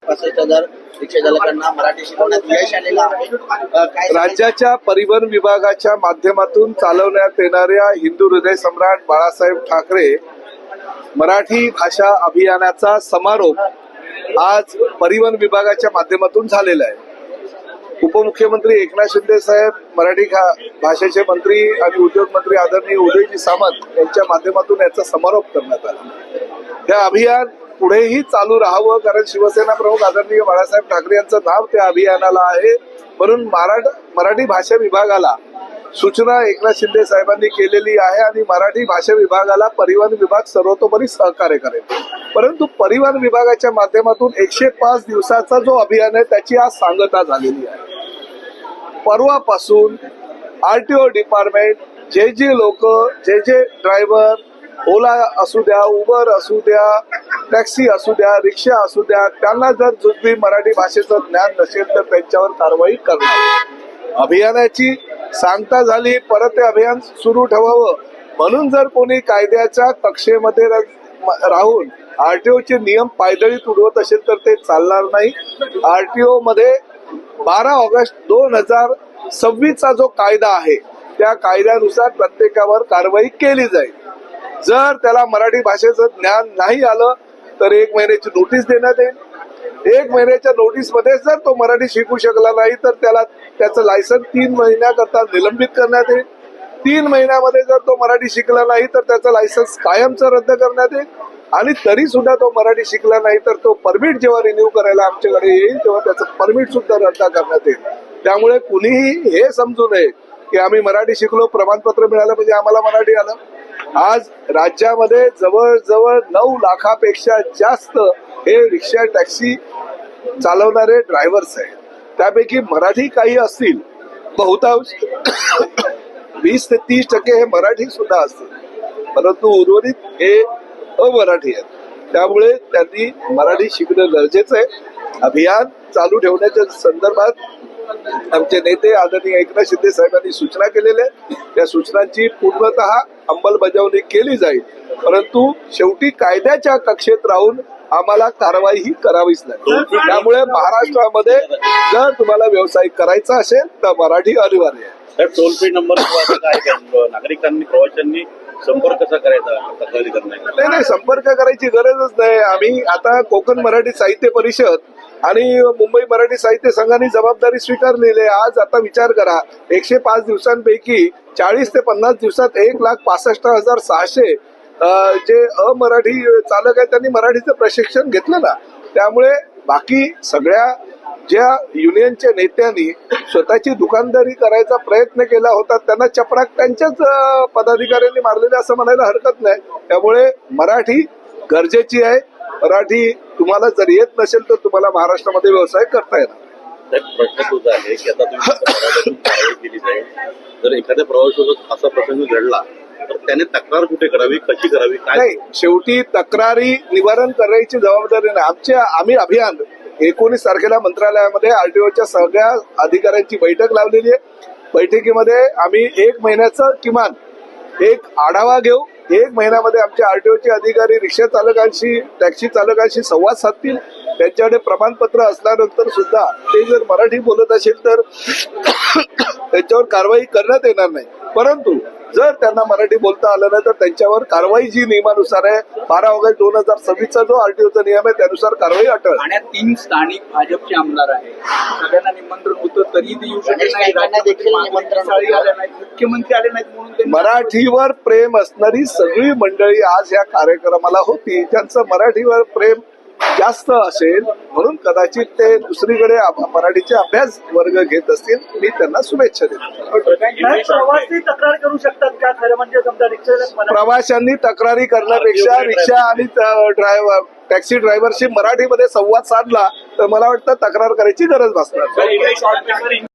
65,000 रिक्षा चालकांना मराठी शिकवण्यात यश आलेलं आहे। राज्याच्या परिवहन विभागाच्या माध्यमातून चालवण्यात येणाऱ्या हिंदू हृदय सम्राट बाळासाहेब ठाकरे मराठी भाषा अभियानाचा समारोप आज परिवहन विभागाच्या माध्यमातून झालेला आहे। उपमुख्यमंत्री एकनाथ शिंदे साहेब, मराठी भाषेचे मंत्री आणि उद्योग मंत्री आदरणीय उदयजी सामंत यांच्या माध्यमातून याचा समारोप करण्यात आला। हे अभियान पुढेही चालू राहावं, कारण शिवसेना प्रमुख आदरणीय बाळासाहेब ठाकरे यांचं नाव त्या अभियानाला आहे, म्हणून मराठी भाषा विभागाला सूचना एकनाथ शिंदे साहेबांनी केलेली आहे आणि मराठी भाषा विभागाला परिवहन विभाग सर्वतोपरी सहकार्य करेल। परंतु परिवहन विभागाच्या माध्यमातून 105 दिवसाचा जो अभियान आहे त्याची आज सांगता झालेली आहे। परवापासून आरटीओ डिपार्टमेंट जे लोक जे ड्रायव्हर, ओला असू द्या, उबर असू द्या, टॅक्सी असू द्या, रिक्षा असू द्या, त्यांना जर जुजबी मराठी भाषेचं ज्ञान नसेल तर त्यांच्यावर कारवाई करणार। अभियानाची सांगता झाली, परत ते अभियान सुरू ठेवावं म्हणून जर कोणी कायद्याच्या कक्षेमध्ये राहून आरटीओचे नियम पायदळीत उडवत असेल तर ते चालणार नाही। आरटीओ मध्ये 12 ऑगस्ट 2026 चा जो कायदा आहे त्या कायद्यानुसार प्रत्येकावर कारवाई केली जाईल। जर त्याला मराठी भाषेचं ज्ञान नाही आलं तर 1 महिन्याची नोटीस देण्यात येईल। 1 महिन्याच्या नोटीसमध्ये जर तो मराठी शिकू शकला नाही तर त्याचं लायसन 3 महिन्याकरता निलंबित करण्यात येईल। 3 महिन्यामध्ये जर तो मराठी शिकला नाही तर त्याचं लायसन्स कायमचं रद्द करण्यात येईल आणि तरी सुद्धा तो मराठी शिकला नाही तर तो परमिट जेव्हा रिन्यू करायला आमच्याकडे येईल तेव्हा त्याचं परमिट सुद्धा रद्द करण्यात येईल। त्यामुळे कुणीही हे समजू नये की आम्ही मराठी शिकलो, प्रमाणपत्र मिळालं म्हणजे आम्हाला मराठी आलं। आज राज्यामध्ये जवळजवळ 9 लाखापेक्षा जास्त हे रिक्षा, टॅक्सी चालवणारे ड्रायव्हर्स आहेत। त्यापैकी मराठी काही असतील, बहुतांश 20 ते 30% हे मराठी सुद्धा असतील, परंतु उर्वरित हे अमराठी आहेत। त्यामुळे त्यांनी मराठी शिकणं गरजेचं आहे। अभियान चालू ठेवण्याच्या संदर्भात आमचे नेते आदरणीय एकनाथ शिंदे साहेबांनी सूचना केलेल्या आहेत। त्या सूचनांची पूर्णतः अंमलबजावणी केली जाईल, परंतु शेवटी कायद्याच्या कक्षेत राहून आम्हाला कारवाई ही करावीच लागेल। त्यामुळे महाराष्ट्रामध्ये जर तुम्हाला व्यवसाय करायचा असेल तर मराठी अनिवार्य आहे। टोल फ्री नंबर काय नागरिकांनी, प्रवाशांनी संपर्क कसा करायचा तक्रारी करण्याचा? नाही, संपर्क करायची गरजच नाही। आम्ही आता कोकण मराठी साहित्य परिषद आणि मुंबई मराठी साहित्य संघाने जबाबदारी स्वीकारलेली आहे। आज आता विचार करा, 105 दिवसांपैकी 40 ते 50 दिवसात 1,65,600 जे अमराठी चालक आहेत त्यांनी मराठीचं प्रशिक्षण घेतलं ना। त्यामुळे बाकी सगळ्या ज्या युनियनच्या नेत्यांनी स्वतःची दुकानदारी करायचा प्रयत्न केला होता त्यांना चपराक त्यांच्याच पदाधिकाऱ्यांनी मारलेले असं म्हणायला हरकत नाही। त्यामुळे मराठी गरजेची आहे। मराठी तुम्हाला जर येत नसेल तर तुम्हाला महाराष्ट्रामध्ये व्यवसाय करता येणार। प्रश्न तुझा आहे की आता तुम्ही कारवाई केली जाईल, जर एखाद्या प्रवाशासोबत असा प्रसंग घडला तर त्याने तक्रार कुठे करावी, कशी करावी, काय? नाही, शेवटी तक्रारी निवारण करायची जबाबदारी नाही। आम्ही अभियान 19 तारखेला मंत्रालयामध्ये आरटीओच्या सगळ्या अधिकाऱ्यांची बैठक लावलेली आहे। बैठकीमध्ये आम्ही 1 महिन्याचं किमान एक आढावा घेऊ। 1 महिन्यामध्ये आमचे आरटीओचे अधिकारी रिक्षा चालकांशी, टॅक्सी चालकांशी संवाद साधतील। त्यांच्याकडे प्रमाणपत्र असल्यानंतर सुद्धा ते जर मराठी बोलत असेल तर त्यांच्यावर कारवाई करण्यात येणार नाही, परंतु जर त्यांना मराठी बोलता आलं नाही तर त्यांच्यावर कारवाई जी नियमानुसार आहे 12 ऑगस्ट 2026 चा जो आरटीओचा नियम आहे त्यानुसार कारवाई अटळ। ठाण्यात 3 स्थानिक भाजपचे आमदार आहेत, सगळ्यांना निमंत्रण होतं तरी ते येऊ शकले नाही, मुख्यमंत्री आले नाहीत म्हणून मराठीवर प्रेम असणारी सगळी मंडळी आज या कार्यक्रमाला होती। त्यांचं मराठीवर प्रेम जास्त असेल म्हणून कदाचित ते दुसरीकडे मराठीचे अभ्यास वर्ग घेत असतील। मी त्यांना शुभेच्छा देतो। प्रवासी तक्रार करू शकतात का? खरं म्हणजे समजा रिक्षा प्रवाशांनी तक्रारी करण्यापेक्षा रिक्षा आणि टॅक्सी ड्रायव्हरशी मराठीमध्ये संवाद साधला तर मला वाटतं तक्रार करायची गरज भासणार।